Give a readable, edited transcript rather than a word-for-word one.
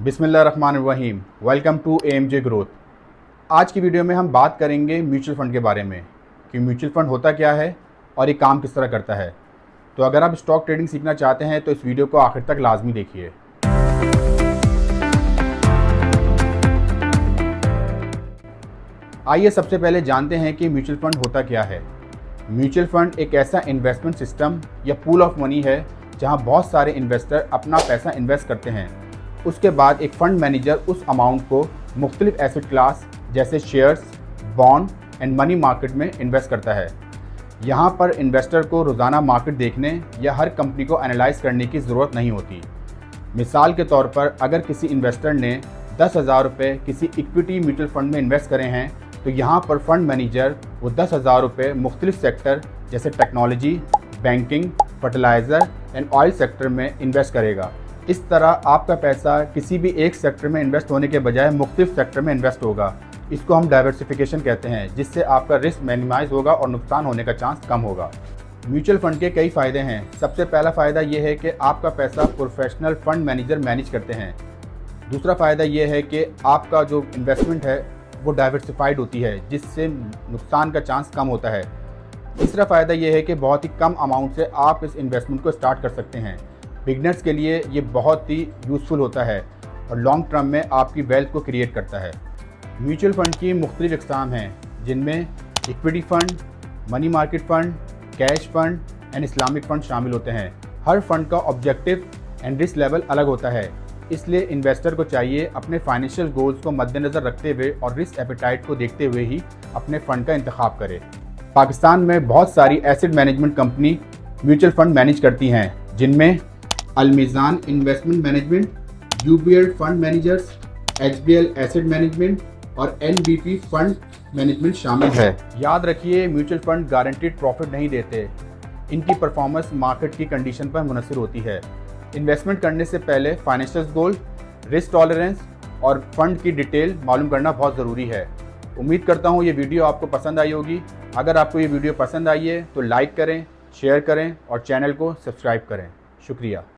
बिस्मिल्लाहिर्रहमानिर्रहीम। Welcome to AMJ growth. आज की वीडियो में हम बात करेंगे म्यूचुअल फ़ंड के बारे में कि म्यूचुअल फ़ंड होता क्या है और ये काम किस तरह करता है। तो अगर आप स्टॉक ट्रेडिंग सीखना चाहते हैं तो इस वीडियो को आखिर तक लाजमी देखिए। आइए सबसे पहले जानते हैं कि म्यूचुअल फ़ंड होता क्या है। म्यूचुअल फ़ंड एक ऐसा इन्वेस्टमेंट सिस्टम या पूल ऑफ मनी है जहां बहुत सारे इन्वेस्टर अपना पैसा इन्वेस्ट करते हैं। उसके बाद एक फ़ंड मैनेजर उस अमाउंट को मुख्तलिफ एसेट क्लास जैसे shares, bond and money market में इन्वेस्ट करता है। यहाँ पर इन्वेस्टर को रोज़ाना मार्केट देखने या हर कंपनी को एनालाइज करने की ज़रूरत नहीं होती। मिसाल के तौर पर अगर किसी इन्वेस्टर ने 10,000 रुपये किसी इक्विटी म्यूचुअल फ़ंड में इन्वेस्ट करे हैं तो यहाँ पर फ़ंड मैनेजर वो 10,000 रुपये मुख्तलिफ सेक्टर जैसे technology, banking, fertiliser and oil sector में इन्वेस्ट करेगा। इस तरह आपका पैसा किसी भी एक सेक्टर में इन्वेस्ट होने के बजाय मुख्तलिफ सेक्टर में इन्वेस्ट होगा। इसको हम डाइवर्सिफिकेशन कहते हैं, जिससे आपका रिस्क मिनिमाइज़ होगा और नुकसान होने का चांस कम होगा। म्यूचुअल फ़ंड के कई फ़ायदे हैं। सबसे पहला फ़ायदा ये है कि आपका पैसा प्रोफेशनल फ़ंड मैनेजर मैनेज करते हैं। दूसरा फ़ायदा ये है कि आपका जो इन्वेस्टमेंट है वो डाइवर्सिफाइड होती है, जिससे नुकसान का चांस कम होता है। तीसरा फ़ायदा ये है कि बहुत ही कम अमाउंट से आप इस इन्वेस्टमेंट को स्टार्ट कर सकते हैं। बिगनर्स के लिए ये बहुत ही यूज़फुल होता है और लॉन्ग टर्म में आपकी वेल्थ को क्रिएट करता है। म्यूचुअल फ़ंड की मुख्तलिफ इक़साम हैं, जिनमें equity fund, money market fund, cash fund and Islamic fund शामिल होते हैं। हर फंड का ऑब्जेक्टिव एंड रिस्क लेवल अलग होता है, इसलिए इन्वेस्टर को चाहिए अपने फाइनेंशियल गोल्स को मद्देनज़र रखते हुए और रिस्क एपेटाइट को देखते हुए ही अपने फ़ंड का इंतखाब करे। पाकिस्तान में बहुत सारी asset management company mutual fund manage करती हैं, जिनमें Al Meezan investment management, UBL fund managers, HBL asset management और NBP फंड मैनेजमेंट शामिल है। याद रखिए, म्यूचुअल फंड गारंटीड प्रॉफिट नहीं देते। इनकी परफॉर्मेंस मार्केट की कंडीशन पर मुनसर होती है। इन्वेस्टमेंट करने से पहले फाइनेंशियल गोल, रिस्क टॉलरेंस और फंड की डिटेल मालूम करना बहुत ज़रूरी है। उम्मीद करता हूँ ये वीडियो आपको पसंद आई होगी। अगर आपको ये वीडियो पसंद आई है तो लाइक करें, शेयर करें और चैनल को सब्सक्राइब करें। शुक्रिया।